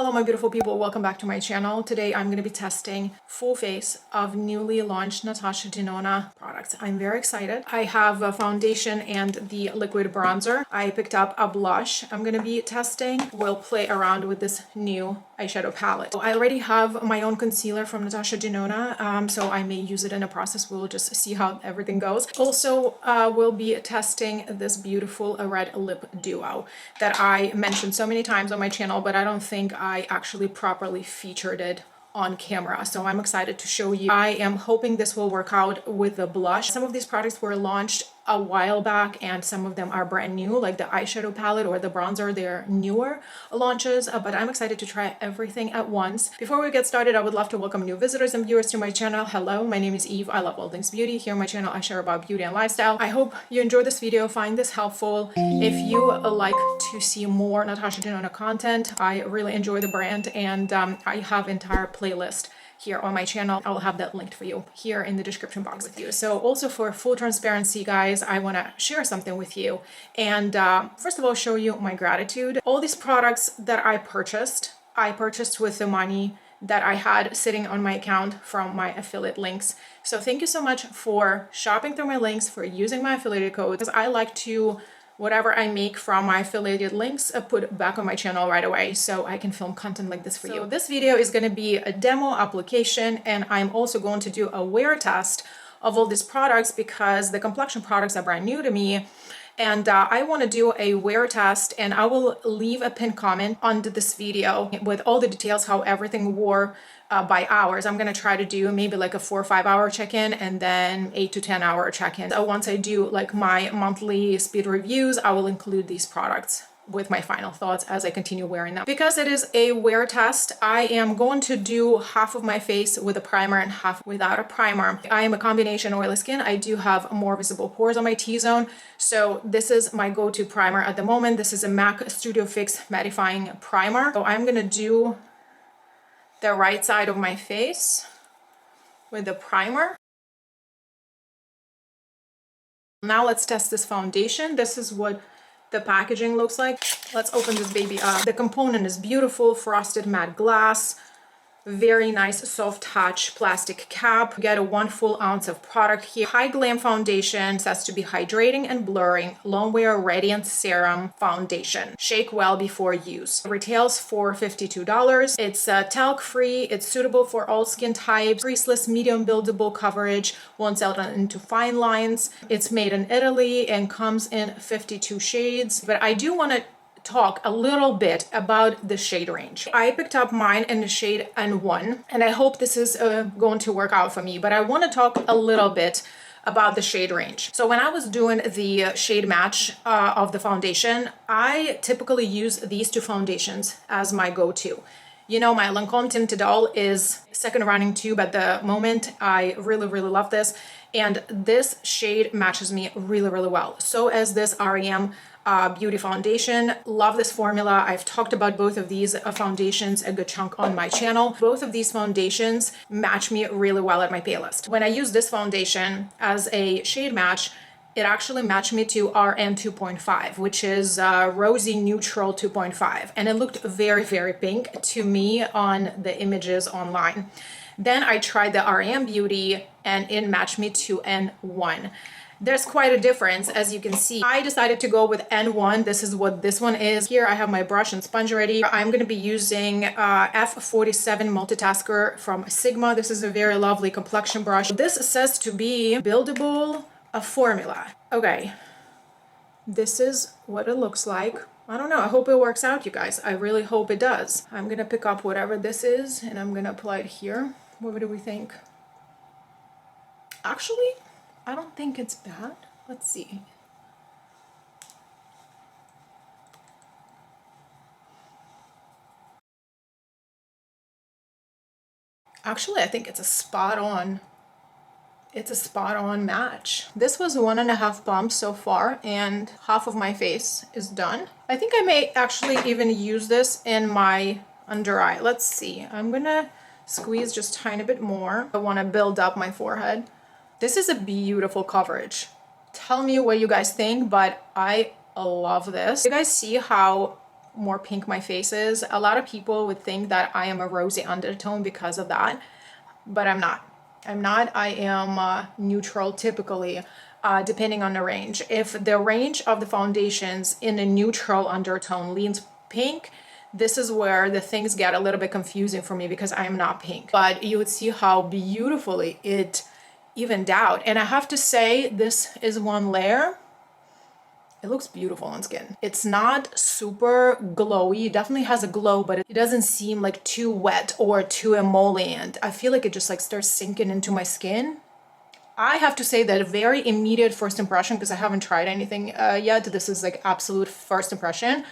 Hello my beautiful people, welcome back to my channel. Today I'm going to be testing full face of newly launched Natasha Denona products. I'm very excited. I have a foundation and the liquid bronzer. I picked up a blush I'm going to be testing. We'll play around with this new eyeshadow palette. I already have my own concealer from Natasha Denona, so I may use it in a process. We'll just see how everything goes. Also, we'll be testing this beautiful red lip duo that I mentioned so many times on my channel, but I don't think I actually properly featured it on camera, so I'm excited to show you. I am hoping this will work out with the blush. Some of these products were launched a while back and some of them are brand new, like the eyeshadow palette or the bronzer. They're newer launches, but I'm excited to try everything at once. Before we get started, I would love to welcome new visitors and viewers to my channel. Hello, my name is Eve. I love all things beauty. Here on my channel I share about beauty and lifestyle. I hope you enjoy this video, find this helpful. If you like to see more Natasha Denona content, I really enjoy the brand, and I have entire playlist here on my channel. I will have that linked for you here in the description box with you. So also, for full transparency, guys, I want to share something with you, and first of all show you my gratitude. All these products that I purchased with the money that I had sitting on my account from my affiliate links. So thank you so much for shopping through my links, for using my affiliate code, because I like to, whatever I make from my affiliated links, put back on my channel right away so I can film content like this for you. This video is going to be a demo application, and I'm also going to do a wear test of all these products because the complexion products are brand new to me, and I want to do a wear test, and I will leave a pinned comment under this video with all the details how everything wore by hours. I'm going to try to do maybe like a 4 or 5 hour check-in and then 8 to 10 hour check-in. So once I do like my monthly speed reviews, I will include these products with my final thoughts as I continue wearing them. Because it is a wear test, I am going to do half of my face with a primer and half without a primer. I am a combination oily skin. I do have more visible pores on my T-zone, so this is my go-to primer at the moment. This is a MAC Studio Fix mattifying primer. So I'm gonna do the right side of my face with the primer. Now let's test this foundation. This is what the packaging looks like. Let's open this baby up. The component is beautiful, frosted matte glass, very nice soft touch plastic cap. You get a 1 full ounce of product here. High Glam foundation, says to be hydrating and blurring, long wear radiant serum foundation. Shake well before use. Retails for $52. It's talc free. It's suitable for all skin types. Creaseless, medium buildable coverage. Won't settle into fine lines. It's made in Italy and comes in 52 shades. But I do want to talk a little bit about the shade range. I picked up mine in the shade N1, and I hope this is going to work out for me, but I want to talk a little bit about the shade range. So when I was doing the shade match of the foundation, I typically use these two foundations as my go-to. You know, my Lancome Tinted Doll is second running tube at the moment. I really love this, and this shade matches me really well. So as this REM Beauty foundation. Love this formula. I've talked about both of these foundations a good chunk on my channel. Both of these foundations match me really well at my pale list. When I use this foundation as a shade match, it actually matched me to RN 2.5, which is Rosy Neutral 2.5, and it looked very pink to me on the images online. Then I tried the REM Beauty and it matched me to N1. There's quite a difference, as you can see. I decided to go with N1. This is what this one is. Here I have my brush and sponge ready. I'm going to be using F47 Multitasker from Sigma. This is a very lovely complexion brush. This says to be buildable formula. Okay, this is what it looks like. I don't know. I hope it works out, you guys. I really hope it does. I'm going to pick up whatever this is and I'm going to apply it here. What do we think? Actually, I don't think it's bad. Let's see. Actually, I think it's a spot on. It's a spot on match. This was 1.5 pumps so far, and half of my face is done. I think I may actually even use this in my under eye. Let's see. I'm gonna squeeze just a tiny bit more. I want to build up my forehead. This is a beautiful coverage. Tell me what you guys think, but I love this. You guys see how more pink my face is. A lot of people would think that I am a rosy undertone because of that, but I'm not. I'm not. I am neutral typically, depending on the range. If the range of the foundations in a neutral undertone leans pink, this is where the things get a little bit confusing for me because I am not pink. But you would see how beautifully it evened out. And I have to say, this is one layer. It looks beautiful on skin. It's not super glowy. It definitely has a glow, but it doesn't seem like too wet or too emollient. I feel like it just like starts sinking into my skin. I have to say that a very immediate first impression, because I haven't tried anything yet. This is like absolute first impression.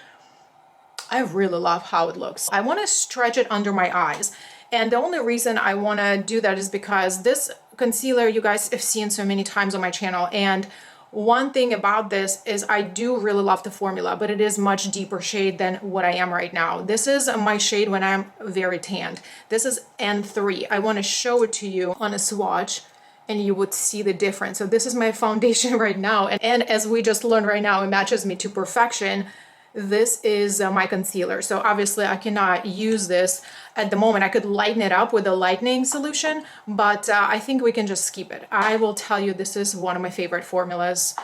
I really love how it looks. I want to stretch it under my eyes. And the only reason I want to do that is because this concealer you guys have seen so many times on my channel. And one thing about this is I do really love the formula, but it is much deeper shade than what I am right now. This is my shade when I'm very tanned. This is N3. I want to show it to you on a swatch and you would see the difference. So this is my foundation right now. And as we just learned right now, it matches me to perfection. This is my concealer. So obviously I cannot use this at the moment. I could lighten it up with a lightening solution, but I think we can just skip it. I will tell you, this is one of my favorite formulas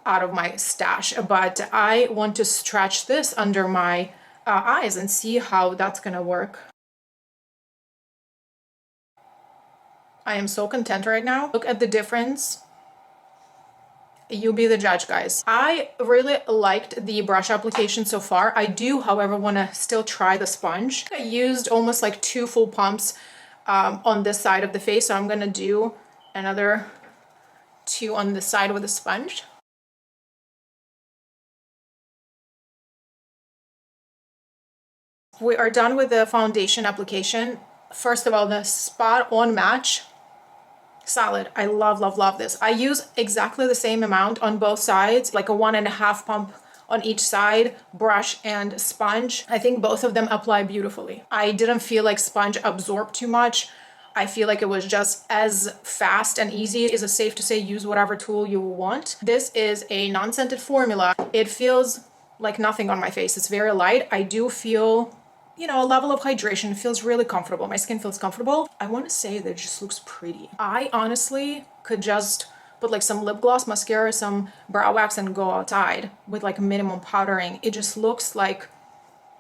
out of my stash, but I want to stretch this under my eyes and see how that's gonna work. I am so content right now. Look at the difference. You be the judge, guys. I really liked the brush application so far. I do, however, want to still try the sponge. I used almost like 2 full pumps on this side of the face, so I'm gonna do another 2 on the side with the sponge. We are done with the foundation application. First of all, the spot on match. Solid. I love, love, love this. I use exactly the same amount on both sides, like a 1.5 pump on each side, brush and sponge. I think both of them apply beautifully. I didn't feel like sponge absorbed too much. I feel like it was just as fast and easy. Is it safe to say use whatever tool you want? This is a non-scented formula. It feels like nothing on my face. It's very light. I do feel, you know, a level of hydration. It feels really comfortable. My skin feels comfortable. I want to say that it just looks pretty. I honestly could just put like some lip gloss, mascara, some brow wax and go outside with like minimum powdering. It just looks like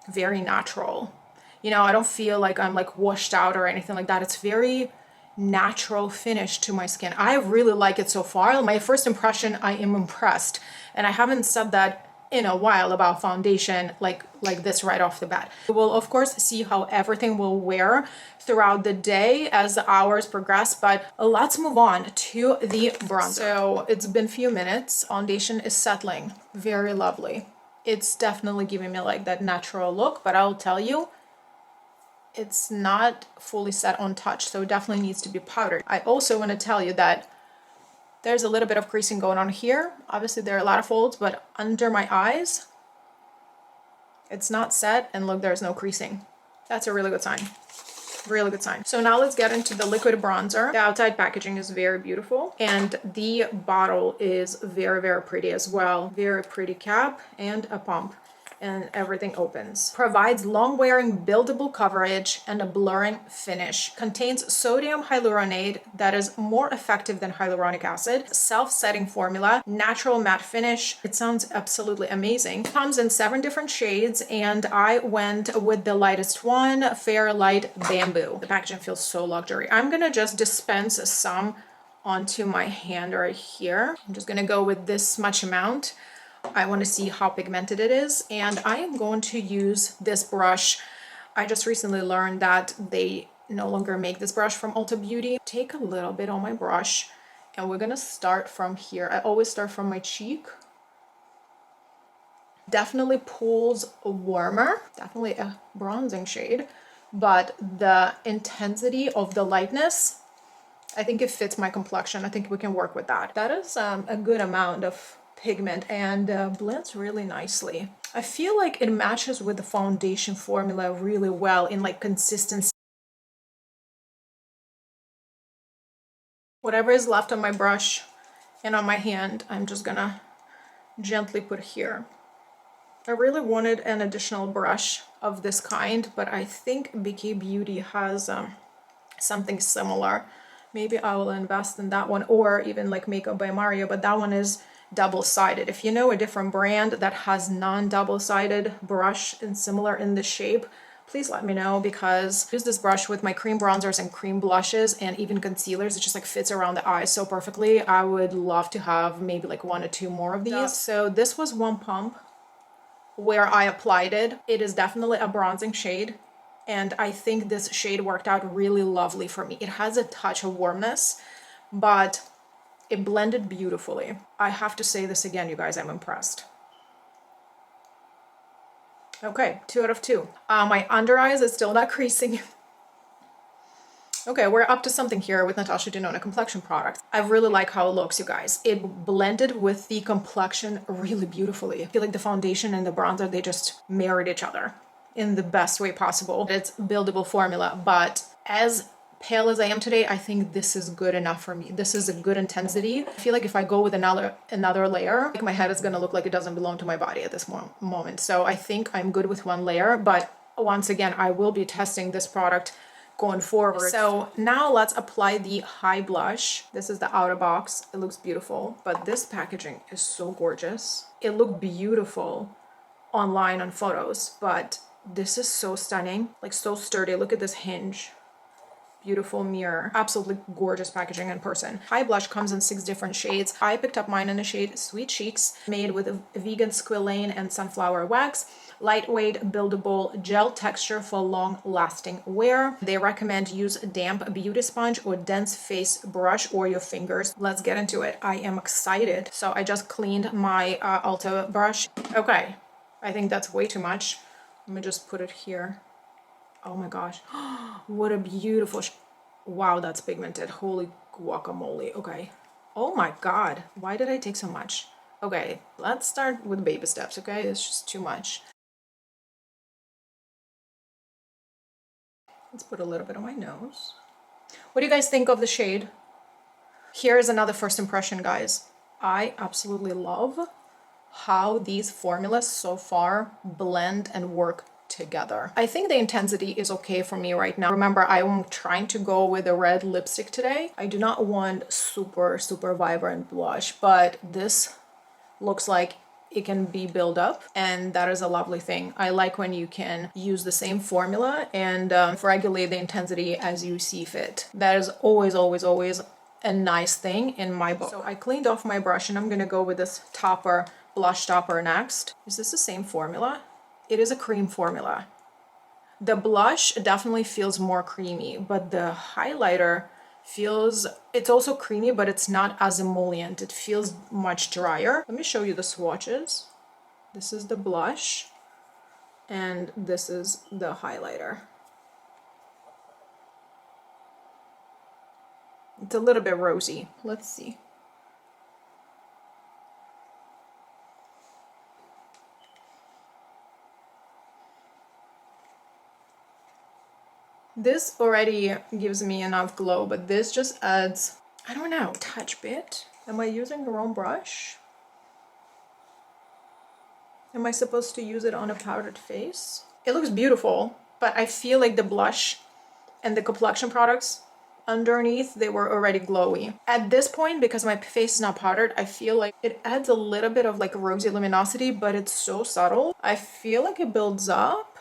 very natural. You know, I don't feel like I'm like washed out or anything like that. It's very natural finish to my skin. I really like it so far. My first impression, I am impressed. And I haven't said that in a while about foundation like this right off the bat. We'll of course see how everything will wear throughout the day as the hours progress, but let's move on to the bronzer. So it's been a few minutes. Foundation is settling. Very lovely. It's definitely giving me like that natural look, but I'll tell you, it's not fully set on touch, so it definitely needs to be powdered. I also want to tell you that there's a little bit of creasing going on here. Obviously there are a lot of folds, but under my eyes, it's not set, and look, there's no creasing. That's a really good sign. Really good sign. So now let's get into the liquid bronzer. The outside packaging is very beautiful, and the bottle is very, very pretty as well. Very pretty cap and a pump, and everything opens. Provides long-wearing buildable coverage and a blurring finish. Contains sodium hyaluronate that is more effective than hyaluronic acid. Self-setting formula, natural matte finish. It sounds absolutely amazing. Comes in 7 different shades, and I went with the lightest one, Fair Light Bamboo. The packaging feels so luxury. I'm gonna just dispense some onto my hand right here. I'm just gonna go with this much amount. I want to see how pigmented it is, and I am going to use this brush. I just recently learned that they no longer make this brush from Ulta Beauty. Take a little bit on my brush, and we're gonna start from here. I always start from my cheek. Definitely pulls warmer, definitely a bronzing shade, but the intensity of the lightness, I think it fits my complexion. I think we can work with that. That is a good amount of pigment, and blends really nicely. I feel like it matches with the foundation formula really well in like consistency. Whatever is left on my brush and on my hand, I'm just gonna gently put here. I really wanted an additional brush of this kind, but I think BK Beauty has something similar. Maybe I will invest in that one, or even like Makeup by Mario, but that one is double-sided. If you know a different brand that has non-double-sided brush and similar in the shape, please let me know, because I use this brush with my cream bronzers and cream blushes and even concealers. It just like fits around the eyes so perfectly. I would love to have maybe like 1 or 2 more of these. So this was one pump where I applied it. It is definitely a bronzing shade, and I think this shade worked out really lovely for me. It has a touch of warmness, but it blended beautifully. I have to say this again, you guys, I'm impressed. Okay, 2 out of 2. My under eyes is still not creasing. Okay, we're up to something here with Natasha Denona complexion product. I really like how it looks, you guys. It blended with the complexion really beautifully. I feel like the foundation and the bronzer, they just married each other in the best way possible. It's buildable formula, but as pale as I am today, I think this is good enough for me. This is a good intensity. I feel like if I go with another layer, like my head is gonna look like it doesn't belong to my body at this moment. So I think I'm good with 1 layer, but once again, I will be testing this product going forward. So now let's apply the high blush. This is the outer box. It looks beautiful, but this packaging is so gorgeous. It looked beautiful online on photos, but this is so stunning, like so sturdy. Look at this hinge. Beautiful mirror. Absolutely gorgeous packaging in person. High blush comes in 6 different shades. I picked up mine in the shade Sweet Cheeks, made with a vegan squalane and sunflower wax. Lightweight, buildable gel texture for long-lasting wear. They recommend use a damp beauty sponge or dense face brush or your fingers. Let's get into it. I am excited. So I just cleaned my Ulta brush. Okay, I think that's way too much. Let me just put it here. Oh my gosh, what a beautiful, wow, that's pigmented. Holy guacamole. Okay. Oh my God, why did I take so much? Okay, let's start with baby steps, okay? It's just too much. Let's put a little bit on my nose. What do you guys think of the shade? Here's another first impression, guys. I absolutely love how these formulas so far blend and work together. I think the intensity is okay for me right now. Remember, I'm trying to go with a red lipstick today. I do not want super vibrant blush, but this looks like it can be built up, and that is a lovely thing. I like when you can use the same formula and regulate the intensity as you see fit. That is always a nice thing in my book. So I cleaned off my brush and I'm gonna go with this topper, blush topper next. Is this the same formula? It is a cream formula. The blush definitely feels more creamy, but the highlighter feels, it's also creamy, but it's not as emollient. It feels much drier. Let me show you the swatches. This is the blush, and this is the highlighter. It's a little bit rosy. Let's see. This already gives me enough glow, but this just adds, I don't know, touch bit. Am I using the wrong brush? Am I supposed to use it on a powdered face? It looks beautiful, but I feel like the blush and the complexion products underneath, they were already glowy. At this point, because my face is not powdered, I feel like it adds a little bit of like rosy luminosity, but it's so subtle. I feel like it builds up.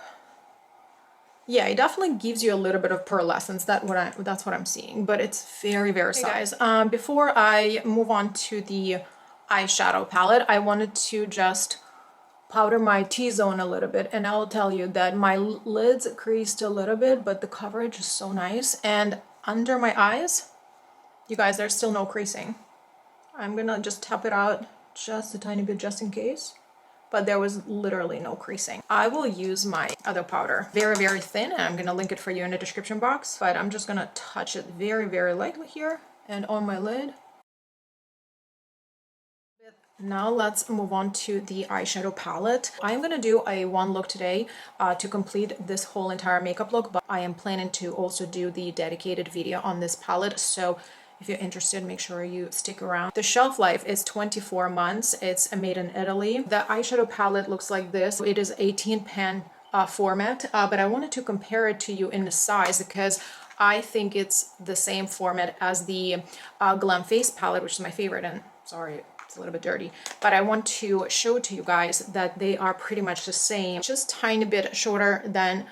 Yeah, it definitely gives you a little bit of pearlescence. That's what I'm seeing, but it's very subtle. Hey guys, before I move on to the eyeshadow palette, I wanted to just powder my T-zone a little bit, and I'll tell you that my lids creased a little bit, but the coverage is so nice. And under my eyes, you guys, there's still no creasing. I'm gonna just tap it out just a tiny bit just in case. But there was literally no creasing. I will use my other powder, very thin, and I'm gonna link it for you in the description box, but I'm just gonna touch it very lightly here and on my lid. Now let's move on to the eyeshadow palette. I'm gonna do a one look today to complete this whole entire makeup look, but I am planning to also do the dedicated video on this palette, so If you're interested, make sure you stick around. The shelf life is 24 months. It's made in Italy. The eyeshadow palette looks like this. It is 18 pen format, but I wanted to compare it to you in the size because I think it's the same format as the Glam Face palette, which is my favorite. And sorry, it's a little bit dirty, but I want to show to you guys that they are pretty much the same, just tiny bit shorter than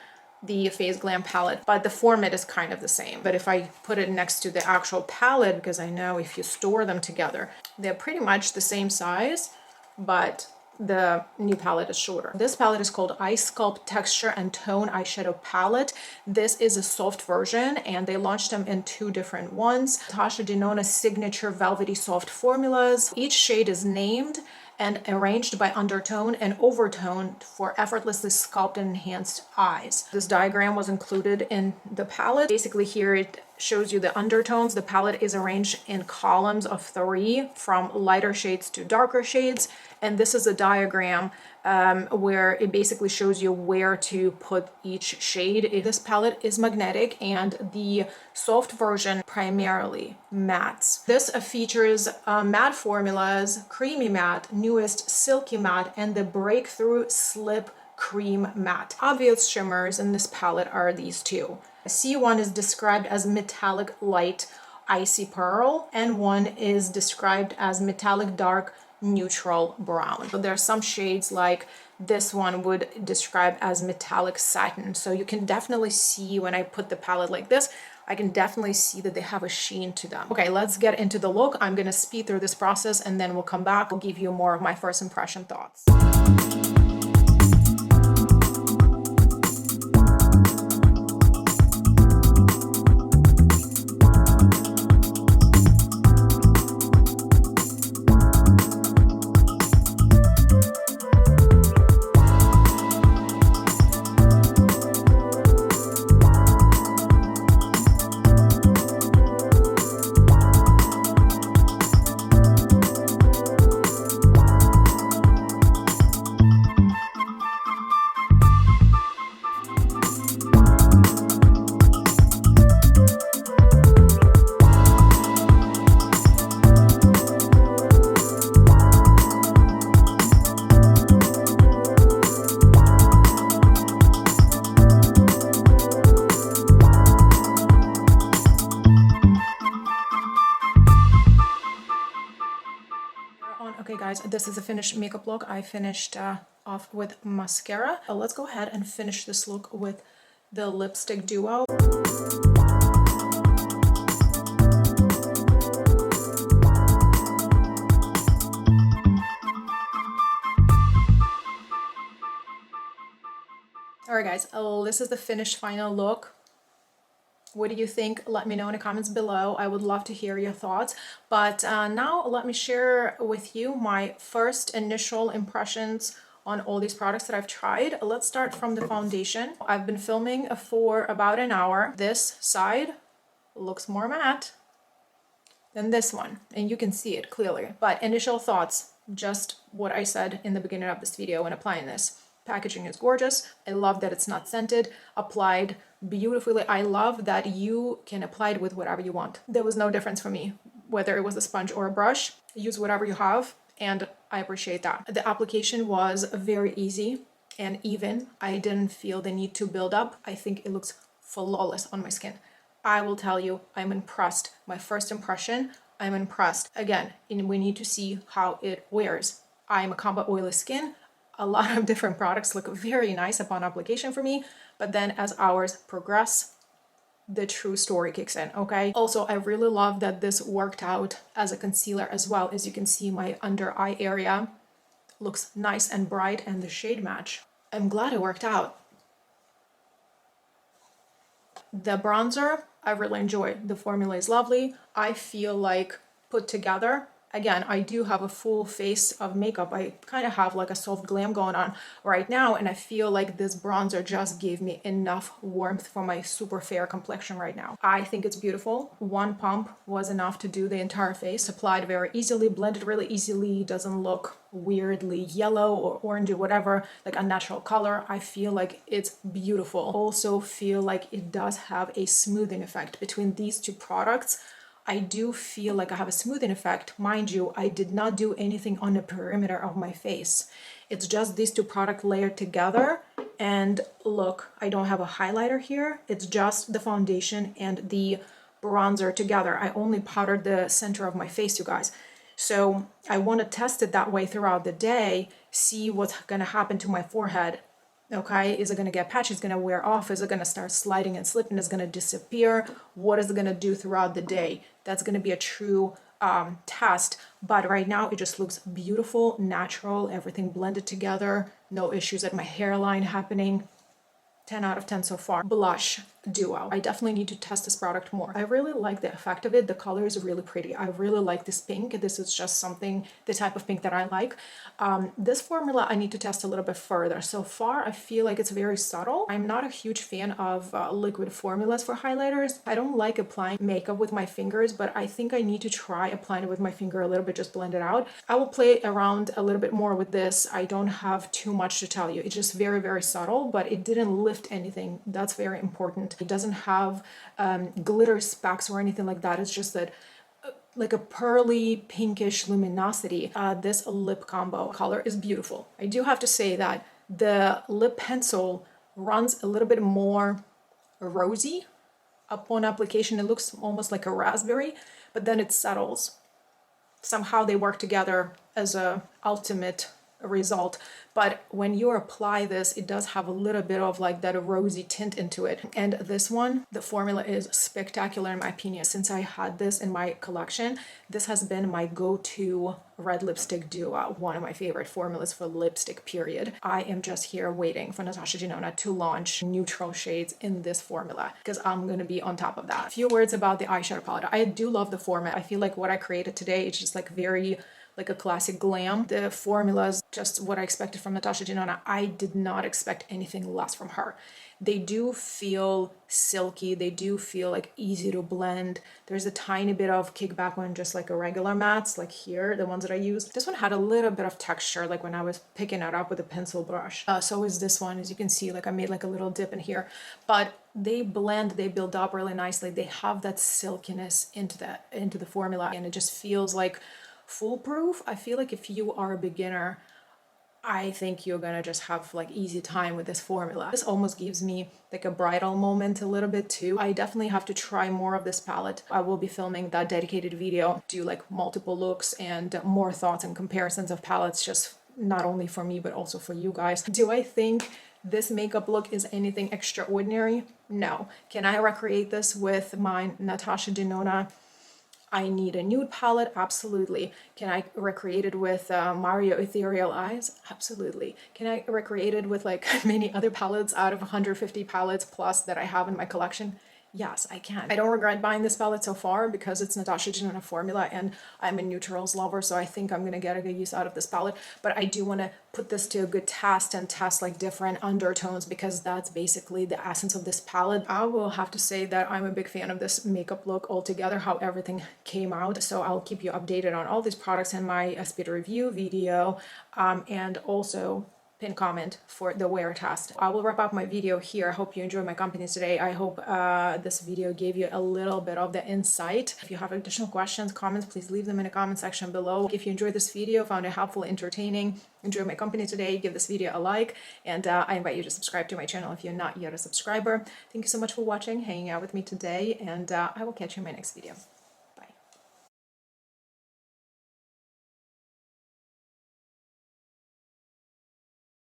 the Face Glam palette, but the format is kind of the same. But if I put it next to the actual palette, because I know if you store them together, they're pretty much the same size, but the new palette is shorter. This palette is called Sculpt Texture and Tone Eyeshadow Palette. This is a soft version, and they launched them in 2 different ones. Natasha Denona Signature Velvety Soft Formulas. Each shade is named and arranged by undertone and overtone for effortlessly sculpted and enhanced eyes. This diagram was included in the palette. Basically here it shows you the undertones. The palette is arranged in columns of 3 from lighter shades to darker shades. And this is a diagram where it basically shows you where to put each shade. This palette is magnetic and the soft version primarily mattes. This features matte formulas, creamy matte, newest silky matte, and the breakthrough slip cream matte. Obvious shimmers in this palette are these 2. C1 is described as metallic light icy pearl, and 1 is described as metallic dark neutral brown. So there are some shades like this one would describe as metallic satin. So you can definitely see when I put the palette like this, I can definitely see that they have a sheen to them. Okay, let's get into the look. I'm gonna speed through this process and then we'll come back. I'll give you more of my first impression thoughts. Okay guys, this is a finished makeup look. I finished off with mascara. Let's go ahead and finish this look with the lipstick duo. Alright guys, this is the finished final look. What do you think? Let me know in the comments below. I would love to hear your thoughts. But now let me share with you my first initial impressions on all these products that I've tried. Let's start from the foundation. I've been filming for about an hour. This side looks more matte than this one, and you can see it clearly. But initial thoughts, just what I said in the beginning of this video when applying this. Packaging is gorgeous. I love that it's not scented, applied beautifully. I love that you can apply it with whatever you want. There was no difference for me, whether it was a sponge or a brush. Use whatever you have, and I appreciate that. The application was very easy and even. I didn't feel the need to build up. I think it looks flawless on my skin. I will tell you, I'm impressed. My first impression, I'm impressed. Again, we need to see how it wears. I'm a combo oily skin. A lot of different products look very nice upon application for me, but then as hours progress, the true story kicks in, okay? Also, I really love that this worked out as a concealer as well. As you can see, my under eye area looks nice and bright, and the shade match. I'm glad it worked out. The bronzer, I really enjoy. The formula is lovely. I feel like put together. Again, I do have a full face of makeup. I kind of have like a soft glam going on right now, and I feel like this bronzer just gave me enough warmth for my super fair complexion right now. I think it's beautiful. One pump was enough to do the entire face. Applied very easily, blended really easily, doesn't look weirdly yellow or orangey, whatever, like a natural color. I feel like it's beautiful. Also feel like it does have a smoothing effect between these 2 products. I do feel like I have a smoothing effect. Mind you, I did not do anything on the perimeter of my face. It's just these two products layered together. And look, I don't have a highlighter here. It's just the foundation and the bronzer together. I only powdered the center of my face, you guys. So I want to test it that way throughout the day, see what's going to happen to my forehead. Okay, is it going to get patchy? Is it going to wear off? Is it going to start sliding and slipping? Is it going to disappear? What is it going to do throughout the day? That's going to be a true test. But right now it just looks beautiful, natural, everything blended together. No issues at my hairline happening. 10 out of 10 so far. Blush duo. I definitely need to test this product more. I really like the effect of it. The color is really pretty. I really like this pink. This is just something, the type of pink that I like. This formula I need to test a little bit further. So far, I feel like it's very subtle. I'm not a huge fan of liquid formulas for highlighters. I don't like applying makeup with my fingers, but I think I need to try applying it with my finger a little bit, just blend it out. I will play around a little bit more with this. I don't have too much to tell you. It's just very, very subtle, but it didn't lift anything. That's very important. It doesn't have glitter specks or anything like that. It's just that like a pearly pinkish luminosity. This lip combo color is beautiful. I do have to say that the lip pencil runs a little bit more rosy upon application. It looks almost like a raspberry, but then it settles. Somehow they work together as a ultimate result. But when you apply this, it does have a little bit of like that rosy tint into it. And this one, the formula is spectacular in my opinion. Since I had this in my collection, this has been my go-to red lipstick duo, one of my favorite formulas for lipstick, period. I am just here waiting for Natasha Denona to launch neutral shades in this formula because I'm going to be on top of that. A few words about the eyeshadow palette. I do love the format. I feel like what I created today is just like very like a classic glam. The formula is just what I expected from Natasha Denona. I did not expect anything less from her. They do feel silky. They do feel like easy to blend. There's a tiny bit of kickback on just like a regular mattes, like here, the ones that I use. This one had a little bit of texture, like when I was picking it up with a pencil brush. So is this one. As you can see, like I made like a little dip in here, but they blend, they build up really nicely. They have that silkiness into the formula, and it just feels like foolproof. I feel like if you are a beginner, I think you're gonna just have like easy time with this formula. This almost gives me like a bridal moment a little bit too. I definitely have to try more of this palette. I will be filming that dedicated video, do like multiple looks and more thoughts and comparisons of palettes, just not only for me but also for you guys. Do I think this makeup look is anything extraordinary? No. Can I recreate this with my Natasha Denona I Need a Nude palette? Absolutely. Can I recreate it with Mario Ethereal Eyes? Absolutely. Can I recreate it with like many other palettes out of 150 palettes plus that I have in my collection? Yes, I can. I don't regret buying this palette so far because it's Natasha Denona formula and I'm a neutrals lover, so I think I'm going to get a good use out of this palette. But I do want to put this to a good test and test like different undertones because that's basically the essence of this palette. I will have to say that I'm a big fan of this makeup look altogether, how everything came out. So I'll keep you updated on all these products in my speed review video and also pin comment for the wear test. I will wrap up my video here. I hope you enjoyed my company today. I hope this video gave you a little bit of the insight. If you have additional questions, comments, please leave them in the comment section below. If you enjoyed this video, found it helpful, entertaining, enjoyed my company today, give this video a like, and I invite you to subscribe to my channel if you're not yet a subscriber. Thank you so much for watching, hanging out with me today, and I will catch you in my next video.